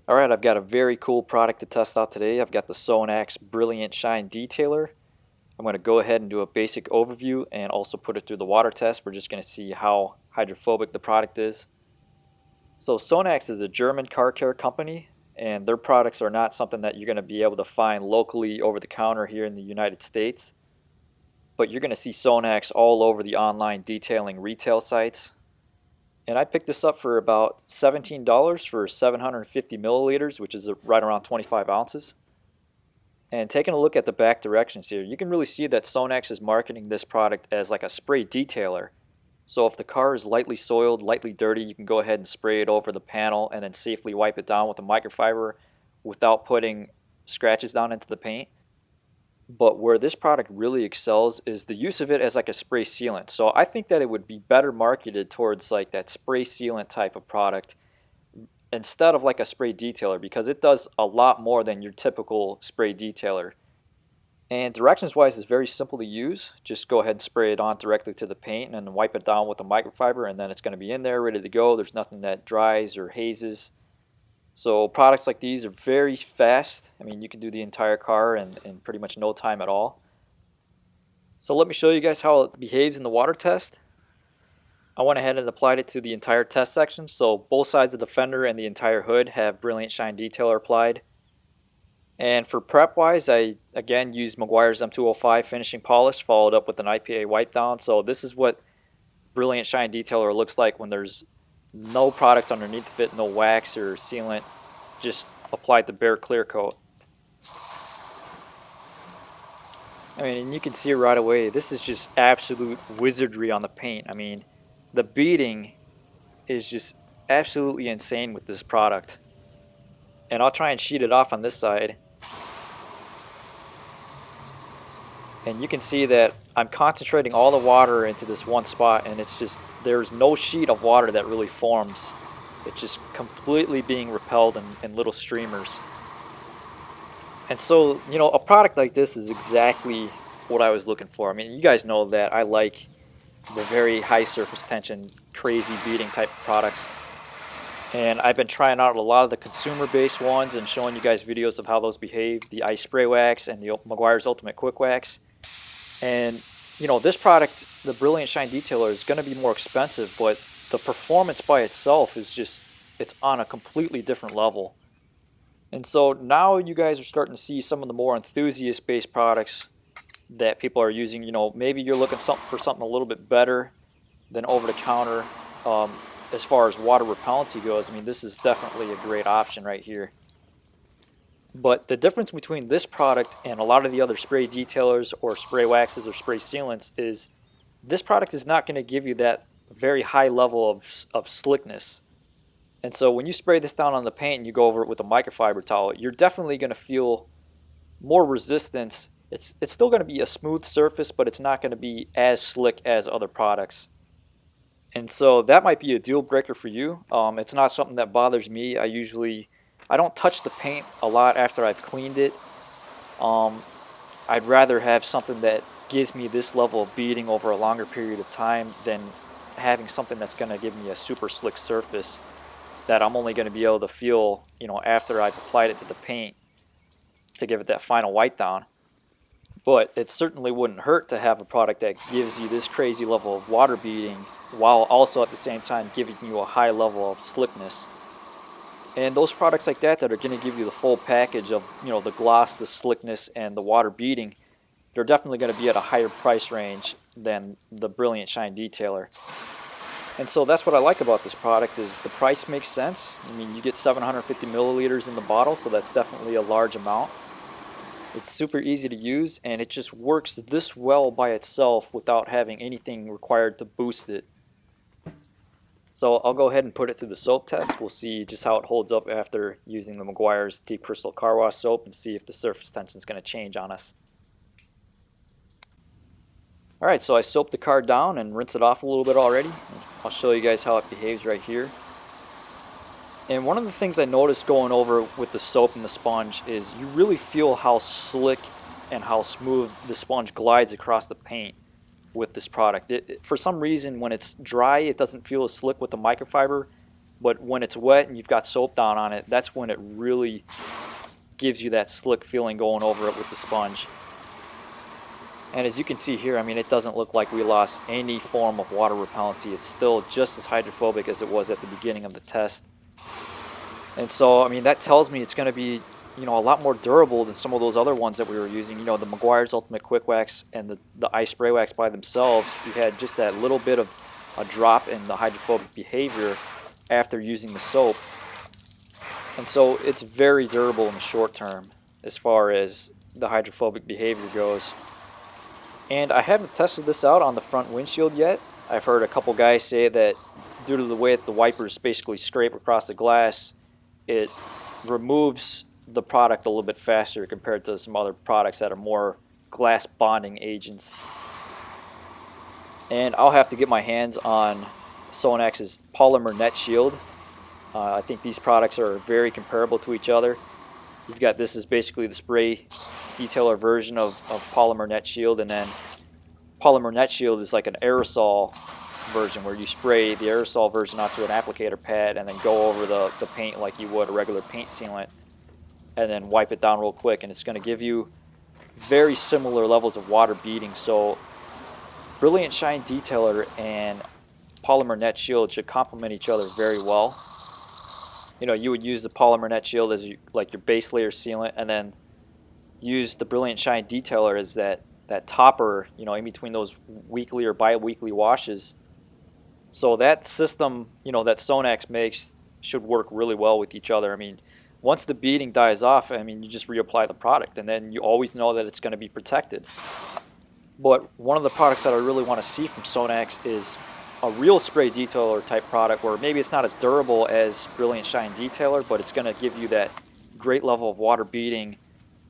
Alright, I've got a very cool product to test out today. I've got the Sonax Brilliant Shine Detailer. I'm going to go ahead and do a basic overview and also put it through the water test. We're just going to see how hydrophobic the product is. So Sonax is a German car care company, and their products are not something that you're going to be able to find locally over the counter here in the United States. But you're going to see Sonax all over the online detailing retail sites. And I picked this up for about $17 for 750 milliliters, which is right around 25 ounces. And taking a look at the back directions here, you can really see that Sonax is marketing this product as like a spray detailer. So if the car is lightly soiled, lightly dirty, you can go ahead and spray it over the panel and then safely wipe it down with a microfiber without putting scratches down into the paint. But where this product really excels is the use of it as like a spray sealant. So I think that it would be better marketed towards like that spray sealant type of product instead of like a spray detailer, because it does a lot more than your typical spray detailer. And directions wise is very simple to use. Just go ahead and spray it on directly to the paint and then wipe it down with a microfiber, and then it's going to be in there ready to go. There's nothing that dries or hazes. So products like these are very fast. I mean, you can do the entire car in pretty much no time at all. So let me show you guys how it behaves in the water test. I went ahead and applied it to the entire test section. So both sides of the fender and the entire hood have Brilliant Shine Detailer applied. And for prep wise, I again used Meguiar's M205 finishing polish followed up with an IPA wipe down. So this is what Brilliant Shine Detailer looks like when there's no product underneath of it, no wax or sealant, just applied the bare clear coat. I mean, and you can see right away, this is just absolute wizardry on the paint. I mean, the beading is just absolutely insane with this product. And I'll try and sheet it off on this side. And you can see that I'm concentrating all the water into this one spot, and it's just, there's no sheet of water that really forms. It's just completely being repelled in little streamers. And so, you know, a product like this is exactly what I was looking for. I mean, you guys know that I like the very high surface tension, crazy beading type of products. And I've been trying out a lot of the consumer-based ones and showing you guys videos of how those behave, the ice spray wax and the Meguiar's Ultimate Quick Wax. And, you know, this product, the Brilliant Shine Detailer, is going to be more expensive, but the performance by itself is just, it's on a completely different level. And so now you guys are starting to see some of the more enthusiast-based products that people are using. You know, maybe you're looking for something a little bit better than over-the-counter as far as water repellency goes. I mean, this is definitely a great option right here. But the difference between this product and a lot of the other spray detailers or spray waxes or spray sealants is this product is not going to give you that very high level of slickness. And so when you spray this down on the paint and you go over it with a microfiber towel, you're definitely going to feel more resistance. It's still going to be a smooth surface, but it's not going to be as slick as other products. And so that might be a deal breaker for you. It's not something that bothers me. I don't touch the paint a lot after I've cleaned it. I'd rather have something that gives me this level of beading over a longer period of time than having something that's going to give me a super slick surface that I'm only going to be able to feel, you know, after I've applied it to the paint to give it that final wipe down. But it certainly wouldn't hurt to have a product that gives you this crazy level of water beading while also at the same time giving you a high level of slickness. And those products like that are going to give you the full package of, you know, the gloss, the slickness, and the water beading, they're definitely going to be at a higher price range than the Brilliant Shine Detailer. And so that's what I like about this product is the price makes sense. I mean, you get 750 milliliters in the bottle, so that's definitely a large amount. It's super easy to use, and it just works this well by itself without having anything required to boost it. So I'll go ahead and put it through the soap test. We'll see just how it holds up after using the Meguiar's Deep Crystal Car Wash soap and see if the surface tension is going to change on us. Alright, so I soaped the car down and rinsed it off a little bit already. I'll show you guys how it behaves right here. And one of the things I noticed going over with the soap and the sponge is you really feel how slick and how smooth the sponge glides across the paint with this product. For some reason, when it's dry, it doesn't feel as slick with the microfiber, but when it's wet and you've got soap down on it, that's when it really gives you that slick feeling going over it with the sponge. And as you can see here, I mean, it doesn't look like we lost any form of water repellency. It's still just as hydrophobic as it was at the beginning of the test. And so, I mean, that tells me it's going to be, you know, a lot more durable than some of those other ones that we were using. You know, the Meguiar's Ultimate Quick Wax and the ice spray wax by themselves, you had just that little bit of a drop in the hydrophobic behavior after using the soap. And so it's very durable in the short term as far as the hydrophobic behavior goes. And I haven't tested this out on the front windshield yet. I've heard a couple guys say that due to the way that the wipers basically scrape across the glass, it removes the product a little bit faster compared to some other products that are more glass bonding agents. And I'll have to get my hands on Sonax's polymer net shield. I think these products are very comparable to each other. You've got, this is basically the spray detailer version of polymer net shield, and then polymer net shield is like an aerosol version where you spray the aerosol version onto an applicator pad and then go over the paint like you would a regular paint sealant and then wipe it down real quick, and it's going to give you very similar levels of water beading. So Brilliant Shine Detailer and polymer net shield should complement each other very well. You know, you would use the polymer net shield as like your base layer sealant, and then use the Brilliant Shine Detailer as that topper, you know, in between those weekly or bi-weekly washes. So that system, you know, that Sonax makes should work really well with each other. I mean, once the beading dies off, I mean, you just reapply the product, and then you always know that it's going to be protected. But one of the products that I really want to see from Sonax is a real spray detailer type product where maybe it's not as durable as Brilliant Shine Detailer, but it's going to give you that great level of water beading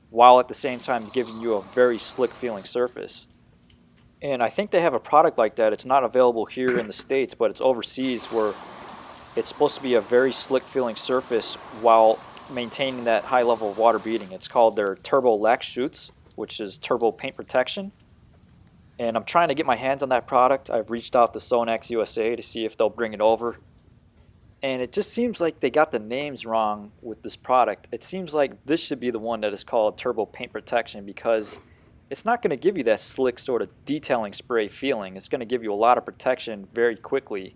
while at the same time giving you a very slick feeling surface. And I think they have a product like that. It's not available here in the States, but it's overseas, where it's supposed to be a very slick feeling surface while maintaining that high level of water beading. It's called their Turbo Lax Shoots, which is turbo paint protection. And I'm trying to get my hands on that product. I've reached out to Sonax USA to see if they'll bring it over. And it just seems like they got the names wrong with this product. It seems like this should be the one that is called Turbo Paint Protection, because it's not going to give you that slick sort of detailing spray feeling. It's going to give you a lot of protection very quickly.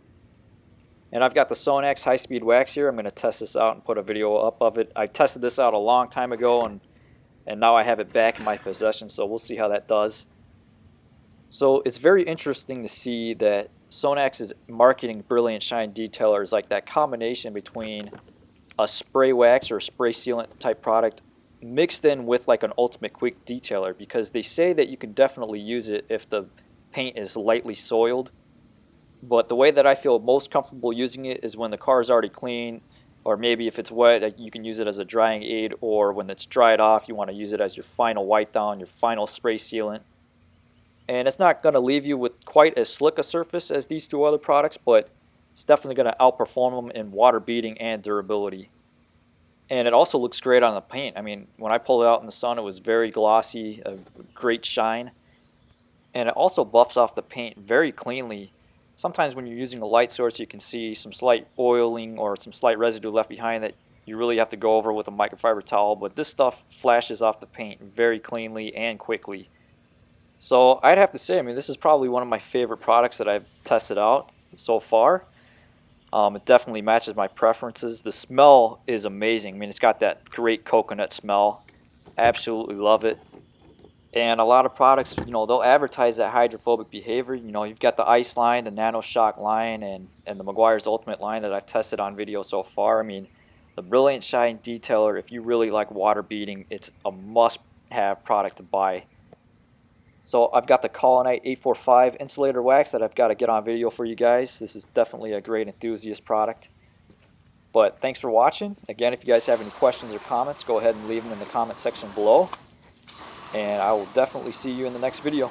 And I've got the Sonax high-speed wax here. I'm going to test this out and put a video up of it. I tested this out a long time ago, and now I have it back in my possession, so we'll see how that does. So it's very interesting to see that Sonax is marketing Brilliant Shine Detailer as like that combination between a spray wax or a spray sealant type product mixed in with like an ultimate quick detailer, because they say that you can definitely use it if the paint is lightly soiled. But the way that I feel most comfortable using it is when the car is already clean, or maybe if it's wet, you can use it as a drying aid, or when it's dried off, you want to use it as your final wipe down, your final spray sealant. And it's not going to leave you with quite as slick a surface as these two other products, but it's definitely going to outperform them in water beading and durability. And it also looks great on the paint. I mean, when I pulled it out in the sun, it was very glossy, a great shine. And it also buffs off the paint very cleanly. Sometimes when you're using a light source, you can see some slight oiling or some slight residue left behind that you really have to go over with a microfiber towel. But this stuff flashes off the paint very cleanly and quickly. So I'd have to say, I mean, this is probably one of my favorite products that I've tested out so far. It definitely matches my preferences. The smell is amazing. I mean, it's got that great coconut smell. Absolutely love it. And a lot of products, you know, they'll advertise that hydrophobic behavior. You know, you've got the Ice line, the Nano Shock line, and the Meguiar's Ultimate line that I've tested on video so far. I mean, the Brilliant Shine Detailer, if you really like water beading, it's a must-have product to buy. So I've got the Colonite 845 insulator wax that I've got to get on video for you guys. This is definitely a great enthusiast product. But thanks for watching. Again, if you guys have any questions or comments, go ahead and leave them in the comment section below. And I will definitely see you in the next video.